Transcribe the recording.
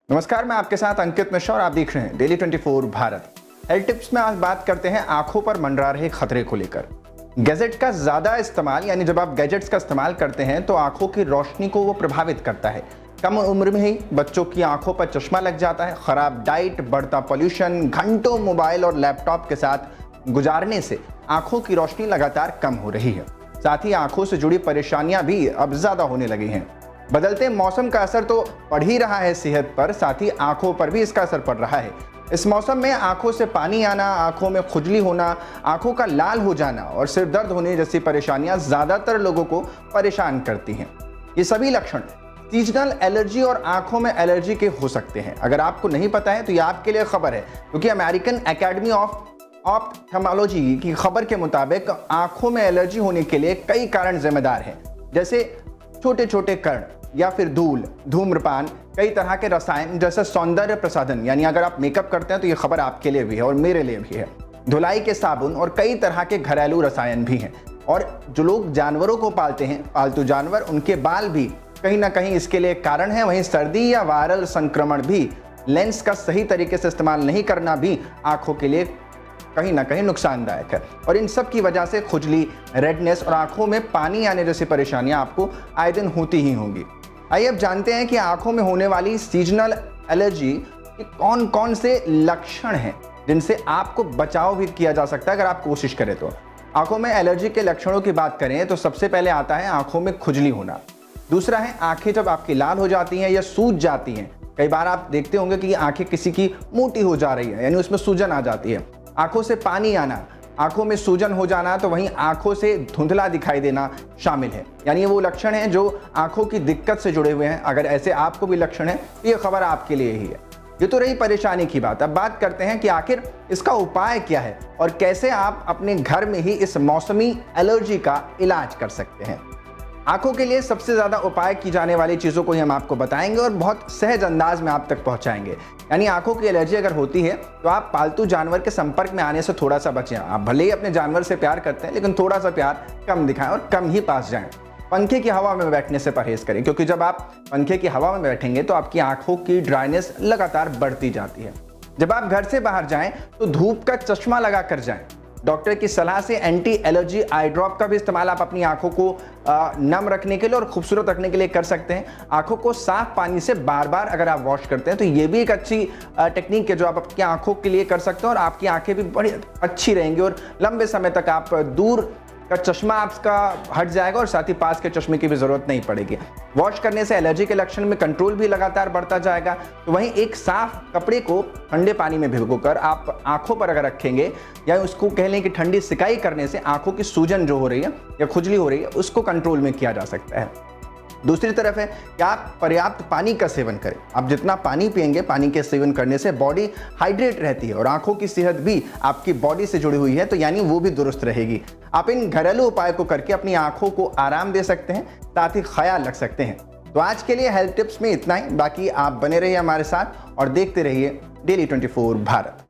नमस्कार, मैं आपके साथ अंकित मिश्रा और आप देख रहे हैं डेली 24 भारत। हेल्थ टिप्स में आज बात करते हैं आंखों पर मंडरा रहे खतरे को लेकर। गैजेट का ज्यादा इस्तेमाल यानी जब आप गैजेट्स का इस्तेमाल करते हैं तो आंखों की रोशनी को वो प्रभावित करता है। कम उम्र में ही बच्चों की आंखों पर चश्मा लग जाता है। खराब डाइट, बढ़ता पॉल्यूशन, घंटों मोबाइल और लैपटॉप के साथ गुजारने से आंखों की रोशनी लगातार कम हो रही है। साथ ही आंखों से जुड़ी परेशानियां भी अब ज्यादा होने लगी हैं। बदलते मौसम का असर तो पड़ ही रहा है सेहत पर, साथ ही आंखों पर भी इसका असर पड़ रहा है। इस मौसम में आंखों से पानी आना, आंखों में खुजली होना, आंखों का लाल हो जाना और सिर दर्द होने जैसी परेशानियां ज्यादातर लोगों को परेशान करती हैं। ये सभी लक्षण सीजनल एलर्जी और आंखों में एलर्जी के हो सकते हैं। अगर आपको नहीं पता है तो ये आपके लिए खबर है, क्योंकि अमेरिकन एकेडमी ऑफ ऑप्थेल्मोलॉजी की खबर के मुताबिक आंखों में एलर्जी होने के लिए कई कारण जिम्मेदार हैं, जैसे छोटे छोटे कण या फिर धूल, धूम्रपान, कई तरह के रसायन जैसे सौंदर्य प्रसाधन, यानी अगर आप मेकअप करते हैं तो ये खबर आपके लिए भी है और मेरे लिए भी है, धुलाई के साबुन और कई तरह के घरेलू रसायन भी हैं। और जो लोग जानवरों को पालते हैं, पालतू जानवर, उनके बाल भी कहीं ना कहीं इसके लिए कारण है। वहीं सर्दी या वायरल संक्रमण भी, लेंस का सही तरीके से इस्तेमाल नहीं करना भी आंखों के लिए कहीं ना कहीं नुकसानदायक है। और इन सब की वजह से खुजली, रेडनेस और आंखों में पानी आने जैसी परेशानियां आपको आए दिन होती ही होंगी। आइए अब जानते हैं कि आंखों में होने वाली सीजनल एलर्जी के कौन कौन से लक्षण हैं जिनसे आपको बचाव भी किया जा सकता है अगर आप कोशिश करें तो। आंखों में एलर्जी के लक्षणों की बात करें तो सबसे पहले आता है आंखों में खुजली होना। दूसरा है आंखें जब आपकी लाल हो जाती हैं या सूज जाती हैं। कई बार आप देखते होंगे कि आंखें किसी की मोटी हो जा रही है, यानी उसमें सूजन आ जाती है। आंखों से पानी आना, आंखों में सूजन हो जाना, तो वहीं आंखों से धुंधला दिखाई देना शामिल है। यानी ये वो लक्षण हैं जो आंखों की दिक्कत से जुड़े हुए हैं। अगर ऐसे आपको भी लक्षण है तो ये खबर आपके लिए ही है। ये तो रही परेशानी की बात। अब बात करते हैं कि आखिर इसका उपाय क्या है और कैसे आप अपने घर में ही इस मौसमी एलर्जी का इलाज कर सकते हैं। आंखों के लिए सबसे ज्यादा उपाय की जाने वाली चीजों को ही हम आपको बताएंगे और बहुत सहज अंदाज में आप तक पहुंचाएंगे। यानी आंखों की एलर्जी अगर होती है तो आप पालतू जानवर के संपर्क में आने से थोड़ा सा बचें। आप भले ही अपने जानवर से प्यार करते हैं, लेकिन थोड़ा सा प्यार कम दिखाएं और कम ही पास जाएं। पंखे की हवा में बैठने से परहेज करें, क्योंकि जब आप पंखे की हवा में बैठेंगे तो आपकी आंखों की ड्राइनेस लगातार बढ़ती जाती है। जब आप घर से बाहर जाएं तो धूप का चश्मा लगा कर जाएं। डॉक्टर की सलाह से एंटी एलर्जी आई ड्रॉप का भी इस्तेमाल आप अपनी आंखों को नम रखने के लिए और खूबसूरत रखने के लिए कर सकते हैं। आंखों को साफ पानी से बार बार अगर आप वॉश करते हैं तो ये भी एक अच्छी टेक्निक है जो आप आपकी आंखों के लिए कर सकते हैं, और आपकी आंखें भी बड़ी अच्छी रहेंगी और लंबे समय तक आप दूर का चश्मा आपका हट जाएगा और साथ ही पास के चश्मे की भी जरूरत नहीं पड़ेगी। वॉश करने से एलर्जी के लक्षण में कंट्रोल भी लगातार बढ़ता जाएगा। तो वहीं एक साफ कपड़े को ठंडे पानी में भिगोकर आप आंखों पर अगर रखेंगे, या उसको कह लें कि ठंडी सिकाई करने से आंखों की सूजन जो हो रही है या खुजली हो रही है उसको कंट्रोल में किया जा सकता है। दूसरी तरफ है कि आप पर्याप्त पानी का सेवन करें। आप जितना पानी पिएंगे, पानी के सेवन करने से बॉडी हाइड्रेट रहती है और आंखों की सेहत भी आपकी बॉडी से जुड़ी हुई है, तो यानी वो भी दुरुस्त रहेगी। आप इन घरेलू उपाय को करके अपनी आंखों को आराम दे सकते हैं, साथ ही ख्याल रख सकते हैं। तो आज के लिए हेल्थ टिप्स में इतना ही। बाकी आप बने रहिए हमारे साथ और देखते रहिए डेली 24 भारत।